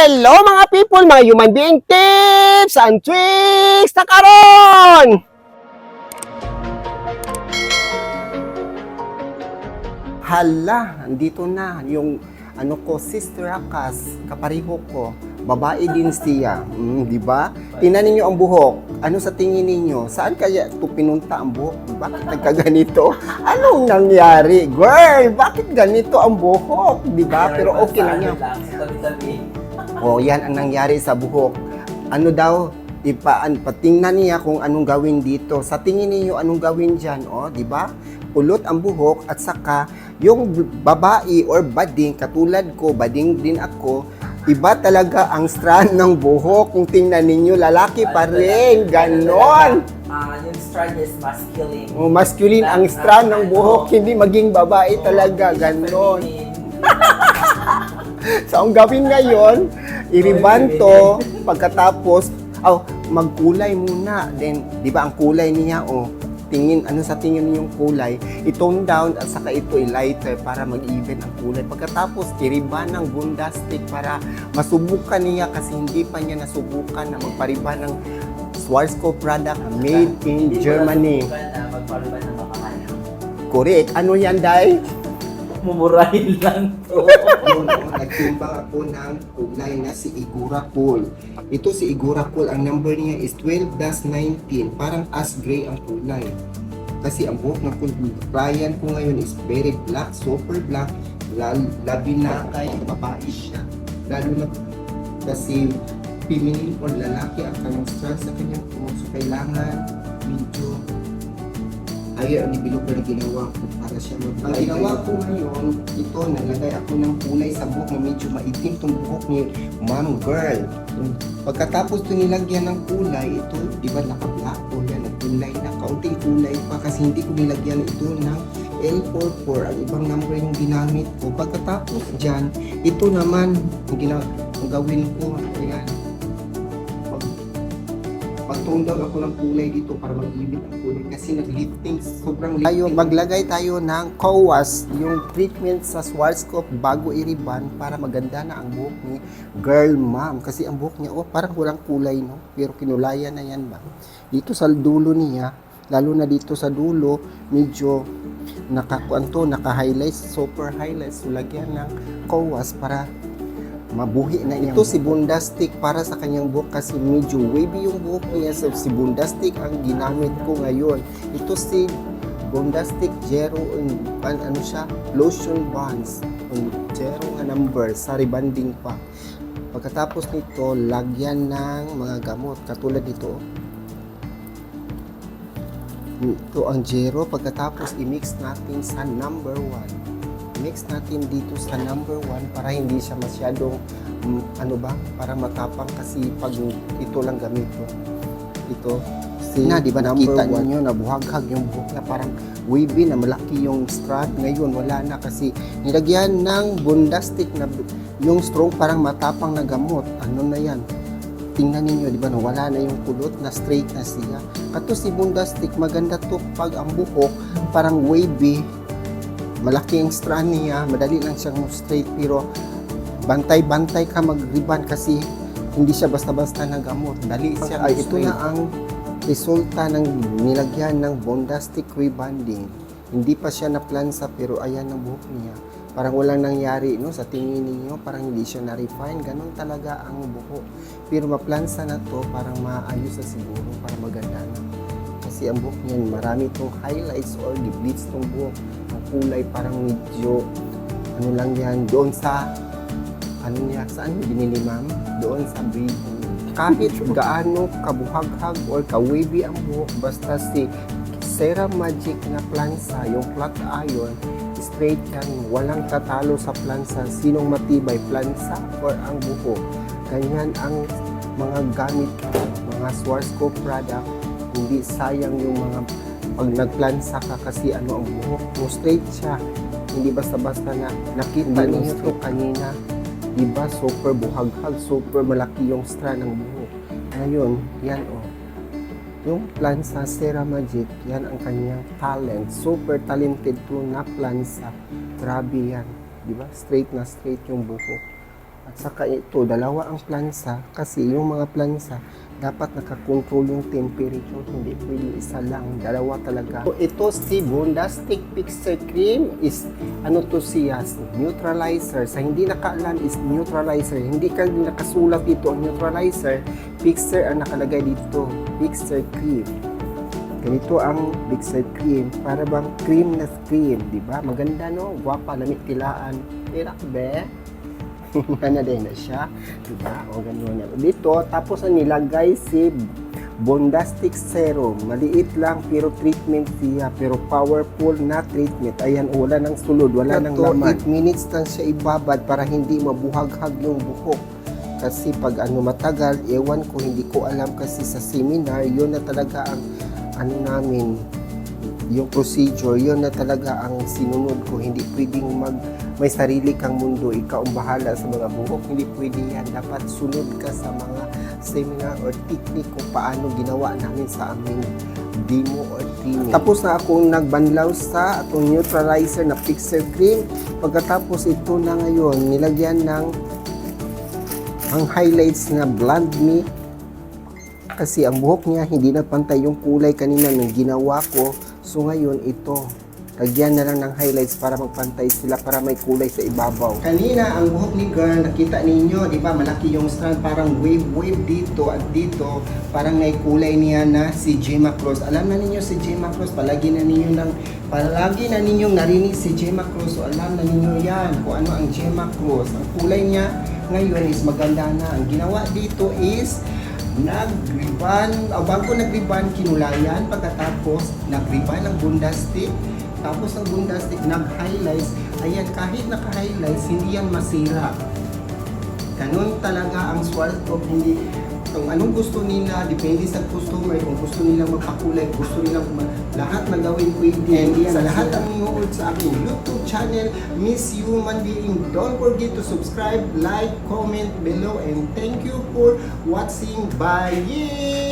Hello mga people, mga human being tips and tricks na karon! Hala, andito na yung sister Akas, kapariho ko. Babae din siya, di ba? Tingnan ninyo ang buhok. Ano sa tingin ninyo? Saan kaya ito pinunta ang buhok? Bakit nagkaganito? Anong nangyari? Girl, bakit ganito ang buhok? Di ba? Pero okay lang yan. Oh, yan ang nangyari sa buhok. Ano daw, patingnan niya kung anong gawin dito. Sa tingin niyo anong gawin diyan, oh, di ba? Pulot ang buhok at saka yung babae or bading katulad ko, bading din ako, iba talaga ang strand ng buhok. Kung tingnan ninyo, lalaki pa rin, ganon. Yung strand is masculine. Oh, masculine ang strand ng buhok, hindi maging babae talaga, ganon. So, ang gawin ngayon, iriban to, pagkatapos, magkulay muna. Then, di ba ang kulay niya, sa tingin niyong kulay, i-tone down at saka ito i-lighter para mag-even ang kulay. Pagkatapos, iriban ng bundastic para masubukan niya kasi hindi pa niya nasubukan na magpariban ng Schwarzkopf product made in Germany. Magpariban ng makahan. Correct. Ano yan, Day? Mumurahin lang to. Nagtimbang ako ng kulay na si Igura Cool. Ito si Igura Cool, ang number niya is 12-19. Parang ash gray ang kulay. Kasi ang buhok ng client ko ngayon is very black, super black. Labi na kay babae siya. Lalo na kasi feminine or lalaki ang kanyang strand sa kanyang buhok. So kailangan medyo ang develop na ginawa ko para siya ang ginawa ko ngayon, ito, nalagay ako ng kulay sa buhok na medyo maitim itong buhok ni ma'am girl. Pagkatapos ito nilagyan ng kulay, ito, di ba naka-black o yan, nagkulay na, kaunting kulay pa kasi hindi ko nilagyan ito ng L44, ang ibang number yung ginamit ko. Pagkatapos dyan, ito naman, ang gawin ko, ayan, pag-tone down ako ng kulay dito para mag-ibig ang kulay kasi nag-lifting sobrang lifting. Maglagay tayo ng kawas, yung treatment sa Schwarzkopf bago iriban para maganda na ang buhok ni girl ma'am. Kasi ang buhok niya, parang walang kulay, no? Pero kinulayan na yan ba? Dito sa dulo niya, lalo na dito sa dulo, medyo naka-highlights, super highlights. So, lagyan ng kawas para mabuhi na ito si Bundastic para sa kanyang buhok kasi medyo wavy yung buhok niya. So si Bundastic ang ginamit ko ngayon. Ito si Bundastic Zero lotion bonds. Zero nga number sa rebanding pa. Pagkatapos nito, lagyan ng mga gamot katulad nito. Ito ang zero. Pagkatapos i-mix natin sa number 1. Mix natin dito sa number 1 para hindi siya masyadong para matapang kasi pag ito lang gamito. Ito di ba nakita niyo na buhaghag yung buhok na parang wavy na malaki yung strand. Ngayon wala na kasi nilagyan ng Bundastic na yung strong parang matapang na gamot. Ano na yan? Tingnan niyo, di ba, wala na yung kulot, na straight na siya. Kato si Bundastic, maganda to pag ang buhok parang wavy. Malaki ang strand niya, madali lang siyang straight pero bantay-bantay ka mag-ribbon kasi hindi siya basta-basta na gamot. Dali siya. Ito na ang resulta ng nilagyan ng Bundastic rebonding. Hindi pa siya na-plansa pero ayan ang buhok niya. Parang walang nangyari, no? Sa tingin niyo parang hindi siya na-refine. Ganon talaga ang buhok. Pero ma-plansa na to, parang maayos na siguro para maganda na. Kasi ang buhok niyan, marami itong highlights or bleach itong buhok. Ang kulay parang medyo, lang yan, doon sa, saan binili ma'am? Doon sa breeding. Kahit gaano kabuhaghag or ka-wavy ang buhok, basta si Ceramagic na plansa, yung flat iron, straight yan, walang tatalo sa plansa. Sinong matibay, plansa or ang buhok? Ganyan ang mga gamit, mga Schwarzkopf product. Hindi sayang yung mga pag nagplansa ka kasi ang buhok mo straight siya. Hindi basta-basta na nakita niyo to kanina. Diba super buhaghag, super malaki yung strand ng buhok. Ngayon, yan yung plansa Ceramagic, yan ang kanyang talent. Super talented to na plansa. Grabe yan. Diba? Straight na straight yung buhok. At saka ito, dalawa ang plansa kasi yung mga plansa dapat nakakontrol yung temperature, hindi pwede isa lang, dalawa talaga. So, ito si Bondastic Fixer Cream is ano to siya, neutralizer. Sa hindi nakaalam is neutralizer. Hindi ka nakasulat dito ang neutralizer, fixer ang nakalagay dito, fixer cream. Ganito ang fixer cream, para bang cream na cream, di ba? Maganda no, gwapa, lamig tilaan. Tirak be. Na din na siya, diba? O ganun na. Dito, tapos ang nilagay si Bondastic Serum. Maliit lang pero treatment siya, pero powerful na treatment. Ayan, wala nang sulod, wala nang laman. 8 minutes lang siya ibabad para hindi mabuhaghag yung buhok. Kasi pag matagal, ewan ko, hindi ko alam kasi sa seminar, yun na talaga ang namin, yung procedure, yun na talaga ang sinunod ko. Hindi pwedeng may sarili kang mundo, ikaw ang bahala sa mga buhok, hindi pwede yan. Dapat sunod ka sa mga seminar or technique kung paano ginawa namin sa aming demo or training. Tapos na akong nagbanlaw sa atong neutralizer na fixer cream. Pagkatapos ito na ngayon, nilagyan ng ang highlights na Blend Me. Kasi ang buhok niya hindi na pantay yung kulay kanina nung ginawa ko. So ngayon ito, lagyan na lang ng highlights para magpantay sila, para may kulay sa ibabaw. Kanina ang buhok ni girl, nakita ninyo, di ba, malaki yung strand, parang wave dito at dito, parang may kulay niya na si Gemma Cruz. Alam na ninyo si Gemma Cruz, palagi na ninyong narinig si Gemma Cruz, so alam na ninyo yan kung ano ang Gemma Cruz. Ang kulay niya ngayon is maganda na. Ang ginawa dito is nag-ribbon, bago nag-ribbon, kinulayan, pagkatapos nag-ribbon ng Bondastic. Tapos ang Bondastic nag-highlights. Ayan, kahit naka-highlights, hindi yan masira. Ganun talaga ang Swarovski. Hindi, kung anong gusto nila, depende sa customer. Kung gusto nilang magpakulay, gusto nilang lahat na gawin pwede. And sa lahat ang minuod sa aking YouTube channel, Miss Human Being, don't forget to subscribe, like, comment below, and thank you for watching. Bye!